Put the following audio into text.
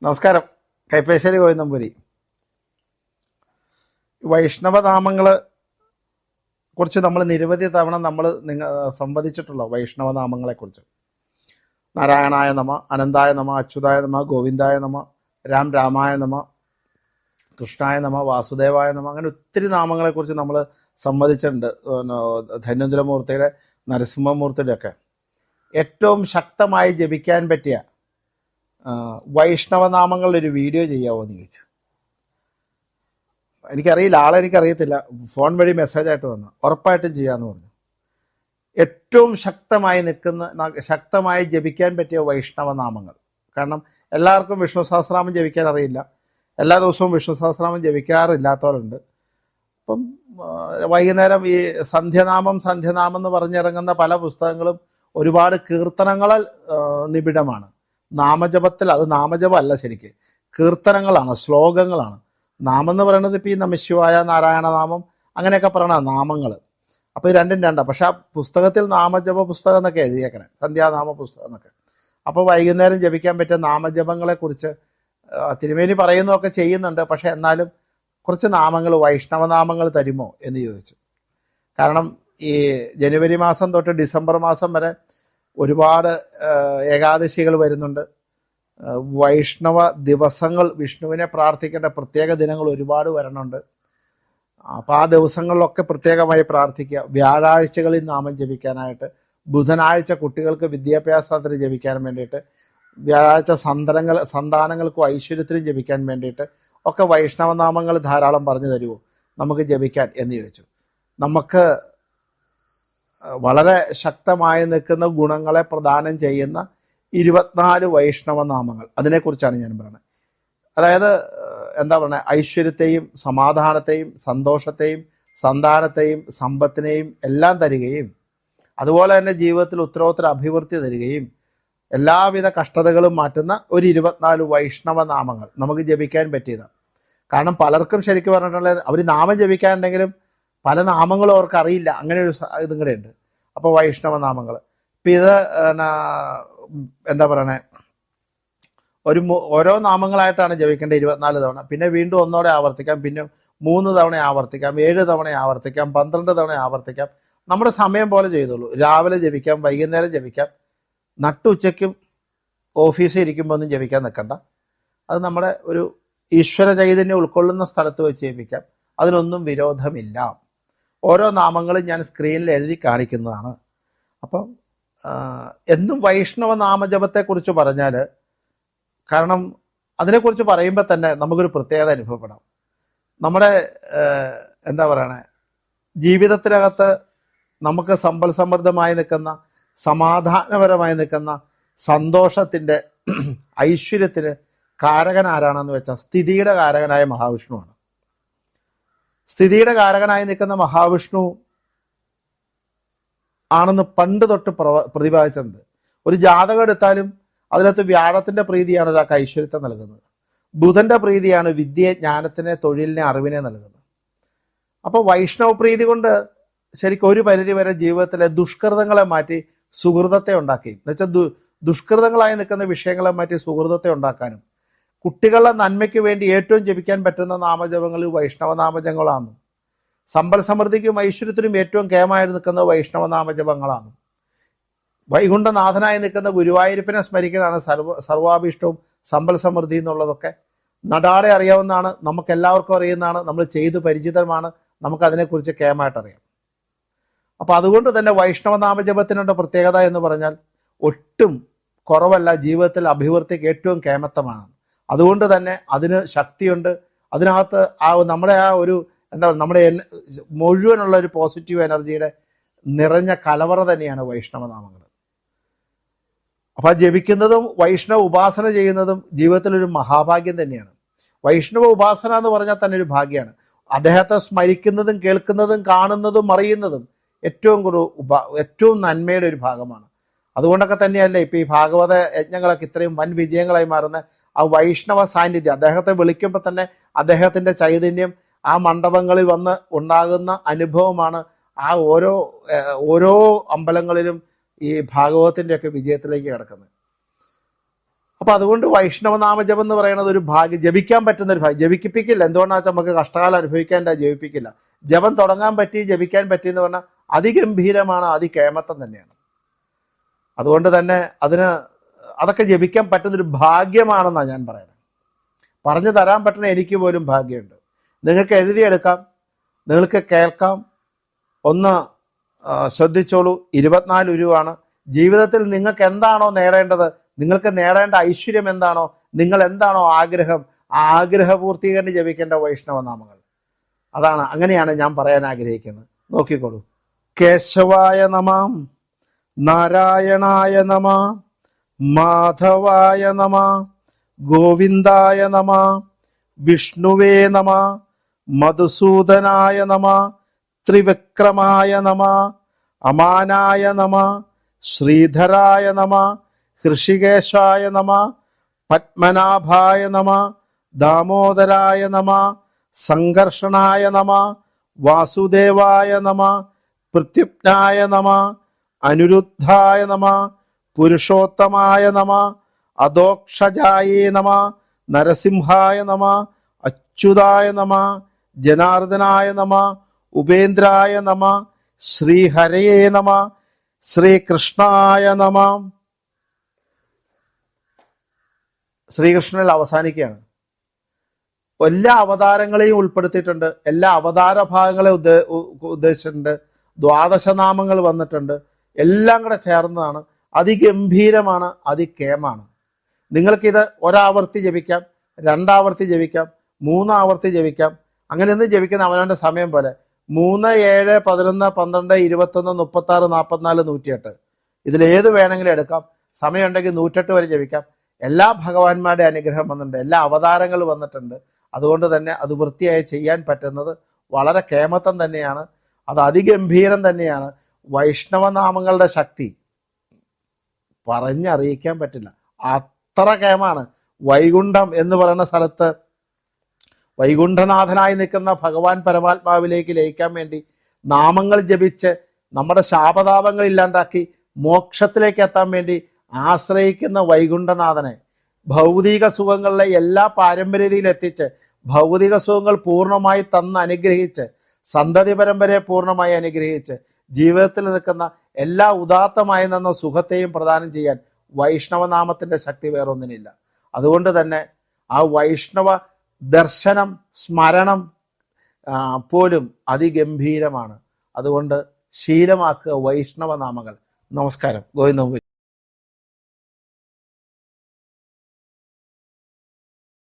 നമസ്കാരം. കൈപ്പേശ്ശേരി കോയനമ്പൂരി. വൈഷ്ണവനാമങ്ങളെ കുറിച്ച് നമ്മൾ നിരവധി തവണ സംവദിച്ചിട്ടുള്ള വൈഷ്ണവനാമങ്ങളെക്കുറിച്ച് നാരായണായ നമ, അനന്തായ നമ, അച്യുതായ നമ, ഗോവിന്ദായ നമ, രാമായ നമ, കൃഷ്ണായ നമ, വാസുദേവായ നമ, അങ്ങനെ ഒത്തിരി നാമങ്ങളെക്കുറിച്ച് നമ്മൾ സംവദിച്ചിട്ടുണ്ട്. ധന്വന്തരമൂർത്തിയുടെ, നരസിംഹമൂർത്തിയുടെ ഒക്കെ ഏറ്റവും ശക്തമായി ജപിക്കാൻ പറ്റിയ വൈഷ്ണവനാമങ്ങളുടെ ഒരു വീഡിയോ ചെയ്യാമോ എന്ന് ചോദിച്ചു. എനിക്കറിയില്ല, എനിക്കറിയത്തില്ല. ഫോൺ വഴി മെസ്സേജായിട്ട് വന്നു. ഉറപ്പായിട്ടും ചെയ്യാമെന്ന് പറഞ്ഞു. ഏറ്റവും ശക്തമായി ജപിക്കാൻ പറ്റിയ വൈഷ്ണവനാമങ്ങൾ. കാരണം എല്ലാവർക്കും വിഷ്ണു സഹസ്രനാമം ജപിക്കാൻ അറിയില്ല. എല്ലാ ദിവസവും വിഷ്ണു സഹസ്രനാമം ജപിക്കാറില്ലാത്തവരുണ്ട്. അപ്പം വൈകുന്നേരം ഈ സന്ധ്യനാമം എന്ന് പറഞ്ഞിറങ്ങുന്ന പല പുസ്തകങ്ങളും ഒരുപാട് കീർത്തനങ്ങളാൽ നിബിഡമാണ്. നാമജപത്തിൽ അത് നാമജപമല്ല, ശരിക്ക് കീർത്തനങ്ങളാണ്, ശ്ലോകങ്ങളാണ്. നാമം എന്ന് പറയുന്നത് ഇപ്പോൾ ഈ നമശിവായ, നാരായണനാമം അങ്ങനെയൊക്കെ പറയണ നാമങ്ങൾ. അപ്പോൾ ഇത് രണ്ടും രണ്ടാണ്. പക്ഷെ ആ പുസ്തകത്തിൽ നാമജപ പുസ്തകം എന്നൊക്കെ എഴുതിയേക്കണേ, സന്ധ്യാനാമ പുസ്തകം എന്നൊക്കെ. അപ്പോൾ വൈകുന്നേരം ജപിക്കാൻ പറ്റിയ നാമജപങ്ങളെക്കുറിച്ച് തിരുമേനി പറയുന്നതൊക്കെ ചെയ്യുന്നുണ്ട്. പക്ഷെ എന്നാലും കുറച്ച് നാമങ്ങൾ, വൈഷ്ണവനാമങ്ങൾ തരുമോ എന്ന് ചോദിച്ചു. കാരണം ഈ ജനുവരി മാസം തൊട്ട് ഡിസംബർ മാസം വരെ ഒരുപാട് ഏകാദശികൾ വരുന്നുണ്ട്. വൈഷ്ണവ ദിവസങ്ങൾ, വിഷ്ണുവിനെ പ്രാർത്ഥിക്കേണ്ട പ്രത്യേക ദിനങ്ങൾ ഒരുപാട് വരണുണ്ട്. അപ്പോൾ ആ ദിവസങ്ങളിലൊക്കെ പ്രത്യേകമായി പ്രാർത്ഥിക്കുക. വ്യാഴാഴ്ചകളിൽ നാമം ജപിക്കാനായിട്ട്, ബുധനാഴ്ച കുട്ടികൾക്ക് വിദ്യാഭ്യാസത്തിന് ജപിക്കാൻ വേണ്ടിയിട്ട്, വ്യാഴാഴ്ച സന്താനങ്ങൾക്കും ഐശ്വര്യത്തിനും ജപിക്കാൻ വേണ്ടിയിട്ട് ഒക്കെ വൈഷ്ണവനാമങ്ങൾ ധാരാളം പറഞ്ഞു തരുമോ നമുക്ക് ജപിക്കാൻ എന്ന് ചോദിച്ചു. നമുക്ക് വളരെ ശക്തമായി നിൽക്കുന്ന ഗുണങ്ങളെ പ്രദാനം ചെയ്യുന്ന 24 വൈഷ്ണവനാമങ്ങൾ, അതിനെക്കുറിച്ചാണ് ഞാൻ പറയുന്നത്. അതായത് എന്താ പറയുക, ഐശ്വര്യത്തെയും സമാധാനത്തെയും സന്തോഷത്തെയും സന്താനത്തെയും സമ്പത്തിനെയും എല്ലാം തരികയും അതുപോലെ തന്നെ ജീവിതത്തിൽ ഉത്തരോത്തര അഭിവൃദ്ധി തരികയും എല്ലാവിധ കഷ്ടതകളും മാറ്റുന്ന ഒരു 24 വൈഷ്ണവനാമങ്ങൾ നമുക്ക് ജപിക്കാൻ പറ്റിയതാണ്. കാരണം പലർക്കും ശരിക്കും പറഞ്ഞിട്ടുള്ളത് അവർ നാമം ജപിക്കാനുണ്ടെങ്കിലും പല നാമങ്ങളും അവർക്ക് അറിയില്ല. അങ്ങനെ ഒരു ഇതും കൂടെ ഉണ്ട്. അപ്പോൾ വൈഷ്ണവനാമങ്ങൾ ഇപ്പം ഇത് എന്താ പറയണേ, ഓരോ നാമങ്ങളായിട്ടാണ് ജപിക്കേണ്ടത് 24 തവണ. പിന്നെ വീണ്ടും ഒന്നോടെ ആവർത്തിക്കാം, പിന്നെ 3 തവണ ആവർത്തിക്കാം, 7 തവണ ആവർത്തിക്കാം, 12 തവണ ആവർത്തിക്കാം. നമ്മുടെ സമയം പോലെ ചെയ്തോളൂ. രാവിലെ ജപിക്കാം, വൈകുന്നേരം ജപിക്കാം, നട്ടുച്ചയ്ക്കും ഓഫീസിൽ ഇരിക്കുമ്പോൾ ഒന്നും ജപിക്കാൻ നിൽക്കണ്ട. അത് നമ്മുടെ ഒരു ഈശ്വര ചൈതന്യം ഉൾക്കൊള്ളുന്ന സ്ഥലത്ത് വെച്ച് ജപിക്കാം. അതിനൊന്നും വിരോധമില്ല. ഓരോ നാമങ്ങളും ഞാൻ സ്ക്രീനിൽ എഴുതി കാണിക്കുന്നതാണ്. അപ്പം എന്നും വൈഷ്ണവ നാമജപത്തെക്കുറിച്ച് പറഞ്ഞാൽ, കാരണം അതിനെക്കുറിച്ച് പറയുമ്പോൾ തന്നെ നമുക്കൊരു പ്രത്യേകത അനുഭവപ്പെടാം. നമ്മുടെ എന്താ പറയണേ, ജീവിതത്തിനകത്ത് നമുക്ക് സമ്പൽ സമൃദ്ധമായി നിൽക്കുന്ന, സമാധാനപരമായി നിൽക്കുന്ന, സന്തോഷത്തിൻ്റെ, ഐശ്വര്യത്തിന് കാരകൻ ആരാണെന്ന് വെച്ചാൽ സ്ഥിതിയുടെ കാരകനായ മഹാവിഷ്ണുവാണ്. സ്ഥിതിയുടെ കാരകനായി നിൽക്കുന്ന മഹാവിഷ്ണു ആണെന്ന് പണ്ട് തൊട്ട് പ്രതിപാദിച്ചിട്ടുണ്ട്. ഒരു ജാതകം എടുത്താലും അതിനകത്ത് വ്യാഴത്തിൻ്റെ പ്രീതിയാണ് ഒരാൾക്ക് ഐശ്വര്യത്തെ നൽകുന്നത്. ബുധൻ്റെ പ്രീതിയാണ് വിദ്യയെ, ജ്ഞാനത്തിനെ, തൊഴിലിനെ, അറിവിനെ നൽകുന്നത്. അപ്പോൾ വൈഷ്ണവ പ്രീതി കൊണ്ട് ശരിക്കും ഒരു പരിധിവരെ ജീവിതത്തിലെ ദുഷ്കൃതങ്ങളെ മാറ്റി സുഹൃതത്തെ ഉണ്ടാക്കി, എന്നുവെച്ചാൽ ദുഷ്കൃതങ്ങളായി നിൽക്കുന്ന വിഷയങ്ങളെ മാറ്റി സുഹൃതത്തെ ഉണ്ടാക്കാനും, കുട്ടികളുടെ നന്മയ്ക്ക് വേണ്ടി ഏറ്റവും ജപിക്കാൻ പറ്റുന്ന നാമജപങ്ങൾ വൈഷ്ണവ നാമജപങ്ങളാണ്. സമ്പൽ സമൃദ്ധിക്കും ഐശ്വര്യത്തിനും ഏറ്റവും കേമായി നിൽക്കുന്ന വൈഷ്ണവ നാമജപങ്ങളാണ്. വൈകുണ്ഠനാഥനായി നിൽക്കുന്ന ഗുരുവായൂരപ്പനെ സ്മരിക്കുന്നതാണ് സർവാഭീഷ്ടവും സമ്പൽ സമൃദ്ധി എന്നുള്ളതൊക്കെ നടാടെ അറിയാവുന്നതാണ്, നമുക്കെല്ലാവർക്കും അറിയുന്നതാണ്, നമ്മൾ ചെയ്തു പരിചിതമാണ്, നമുക്കതിനെക്കുറിച്ച് കേമായിട്ടറിയാം. അപ്പോൾ അതുകൊണ്ട് തന്നെ വൈഷ്ണവ നാമജപത്തിനുള്ള പ്രത്യേകത എന്ന് പറഞ്ഞാൽ ഒട്ടും കുറവല്ല, ജീവിതത്തിൽ അഭിവൃദ്ധിക്ക് ഏറ്റവും കേമത്തമാണ്. അതുകൊണ്ട് തന്നെ അതിന് ശക്തിയുണ്ട്. അതിനകത്ത് നമ്മുടെ ഒരു എന്താ പറയുക, നമ്മുടെ മുഴുവനുള്ള ഒരു പോസിറ്റീവ് എനർജിയുടെ നിറഞ്ഞ കലവറ തന്നെയാണ് വൈഷ്ണവനാമങ്ങൾ. അപ്പോൾ ജപിക്കുന്നതും വൈഷ്ണവ ഉപാസന ചെയ്യുന്നതും ജീവിതത്തിലൊരു മഹാഭാഗ്യം തന്നെയാണ്. വൈഷ്ണവ ഉപാസന എന്ന് പറഞ്ഞാൽ തന്നെ ഒരു ഭാഗ്യമാണ്. അദ്ദേഹത്തെ സ്മരിക്കുന്നതും കേൾക്കുന്നതും കാണുന്നതും അറിയുന്നതും ഏറ്റവും നന്മയുടെ ഒരു ഭാഗമാണ്. അതുകൊണ്ടൊക്കെ തന്നെയല്ലേ ഇപ്പോൾ ഈ ഭാഗവത യജ്ഞങ്ങളൊക്കെ ഇത്രയും വൻ വിജയങ്ങളായി മാറുന്ന ആ വൈഷ്ണവ സാന്നിധ്യം. അദ്ദേഹത്തെ വിളിക്കുമ്പോൾ തന്നെ അദ്ദേഹത്തിൻ്റെ ചൈതന്യം ആ മണ്ഡപങ്ങളിൽ വന്ന് ഉണ്ടാകുന്ന അനുഭവമാണ് ആ ഓരോ അമ്പലങ്ങളിലും ഈ ഭാഗവതത്തിൻ്റെയൊക്കെ വിജയത്തിലേക്ക് കിടക്കുന്നത്. അപ്പം അതുകൊണ്ട് വൈഷ്ണവനാമജപം എന്ന് പറയുന്നത് ഒരു ഭാഗ്യം, ജപിക്കാൻ പറ്റുന്ന ഒരു ഭാഗ്യം. ജപിപ്പിക്കില്ല, എന്തുകൊണ്ടാണെന്ന് വെച്ചാൽ നമുക്ക് കഷ്ടകാലം അനുഭവിക്കേണ്ട, ജപിപ്പിക്കില്ല. ജപം തുടങ്ങാൻ പറ്റി, ജപിക്കാൻ പറ്റി എന്ന് പറഞ്ഞാൽ അതിഗംഭീരമാണ്, അതികേമത്തം തന്നെയാണ്. അതുകൊണ്ട് തന്നെ അതൊക്കെ ജപിക്കാൻ പറ്റുന്നൊരു ഭാഗ്യമാണെന്നാണ് ഞാൻ പറയുന്നത്. പറഞ്ഞു തരാൻ പറ്റുന്ന എനിക്ക് പോലും ഭാഗ്യമുണ്ട്. നിങ്ങൾക്ക് എഴുതിയെടുക്കാം, നിങ്ങൾക്ക് കേൾക്കാം. ഒന്ന് ശ്രദ്ധിച്ചോളൂ, 24 ഉരുവാണ്. ജീവിതത്തിൽ നിങ്ങൾക്ക് എന്താണോ നേടേണ്ടത്, നിങ്ങൾക്ക് നേടേണ്ട ഐശ്വര്യം എന്താണോ, നിങ്ങൾ എന്താണോ ആഗ്രഹം, ആ ആഗ്രഹപൂർത്തീകരണം ജപിക്കേണ്ട വൈഷ്ണവനാമങ്ങൾ അതാണ്. അങ്ങനെയാണ് ഞാൻ പറയാൻ ആഗ്രഹിക്കുന്നത്. നോക്കിക്കോളൂ. കേശവായ നമഃ, നാരായണായ നമഃ, മാധവായ നമഃ, ഗോവിന്ദായ നമഃ, വിഷ്ണുവേ നമഃ, മധുസൂദനായ നമഃ, ത്രിവിക്രമായ നമഃ, അമാനായ നമഃ, ശ്രീധരായ നമഃ, ഹൃഷികേശായ നമഃ, പത്മനാഭായ നമഃ, ദാമോദരായ നമഃ, സംഘർഷണായ നമഃ, വാസുദേവായ നമഃ, പ്രത്യുപ്നായ നമഃ, അനിരുദ്ധായ നമഃ, പുരുഷോത്തമായ നമഃ, അദോക്ഷജായേ നമഃ, നരസിംഹായ നമഃ, അച്യുതായ നമഃ, ജനാർദ്ദനായ നമഃ, ഉപേന്ദ്രായ നമഃ, ശ്രീഹരയേ നമഃ, ശ്രീകൃഷ്ണായ നമഃ. ശ്രീകൃഷ്ണനിൽ അവസാനിക്കുകയാണ്. എല്ലാ അവതാരങ്ങളെയും ഉൾപ്പെടുത്തിയിട്ടുണ്ട്, എല്ലാ അവതാര ഭാഗങ്ങളെ ഉദ്ദേശിച്ചിട്ടുണ്ട്. 12 നാമങ്ങൾ വന്നിട്ടുണ്ട്, എല്ലാം കൂടെ ചേർന്നതാണ്. അതിഗംഭീരമാണ്, അതികേമാണ്. നിങ്ങൾക്കിത് ഒരാവർത്തി ജപിക്കാം, 2 ആവർത്തി ജപിക്കാം, 3 ആവർത്തി ജപിക്കാം. അങ്ങനെയൊന്നും ജപിക്കുന്ന അവനവൻ്റെ സമയം പോലെ. 3, 7, 11, 12, 21, 36, 44, 108 ഇതിലേത് വേണമെങ്കിലും എടുക്കാം. സമയമുണ്ടെങ്കിൽ 108 വരെ ജപിക്കാം. എല്ലാ ഭഗവാന്മാരുടെ അനുഗ്രഹം വന്നിട്ടുണ്ട്, എല്ലാ അവതാരങ്ങൾ വന്നിട്ടുണ്ട്. അതുകൊണ്ട് തന്നെ അത് വൃത്തിയായി ചെയ്യാൻ പറ്റുന്നത് വളരെ കേമത്തം തന്നെയാണ്, അത് അതിഗംഭീരം തന്നെയാണ്. വൈഷ്ണവനാമങ്ങളുടെ ശക്തി പറഞ്ഞറിയിക്കാൻ പറ്റില്ല, അത്ര കേമാണ്. വൈകുണ്ഠം എന്ന് പറയുന്ന സ്ഥലത്ത് വൈകുണ്ഠനാഥനായി നിൽക്കുന്ന ഭഗവാൻ പരമാത്മാവിലേക്ക് ലയിക്കാൻ വേണ്ടി നാമങ്ങൾ ജപിച്ച് നമ്മുടെ ശാപതാപങ്ങൾ ഇല്ലാണ്ടാക്കി മോക്ഷത്തിലേക്ക് എത്താൻ വേണ്ടി ആശ്രയിക്കുന്ന വൈകുണ്ഠനാഥനെ ഭൗതിക സുഖങ്ങളിലെ എല്ലാ പാരമ്പര്യതയിൽ എത്തിച്ച് ഭൗതിക സുഖങ്ങൾ പൂർണ്ണമായി തന്ന് അനുഗ്രഹിച്ച് സന്തതി പരമ്പരയെ പൂർണ്ണമായി അനുഗ്രഹിച്ച് ജീവിതത്തിൽ നിൽക്കുന്ന എല്ലാ ഉദാത്തമായി നിന്ന സുഖത്തെയും പ്രദാനം ചെയ്യാൻ വൈഷ്ണവനാമത്തിൻ്റെ ശക്തി വേറൊന്നിനില്ല. അതുകൊണ്ട് തന്നെ ആ വൈഷ്ണവ ദർശനം സ്മരണം പോലും അതിഗംഭീരമാണ്. അതുകൊണ്ട് ശീലമാക്കുക വൈഷ്ണവനാമങ്ങൾ. നമസ്കാരം. ഗോവിന്ദ.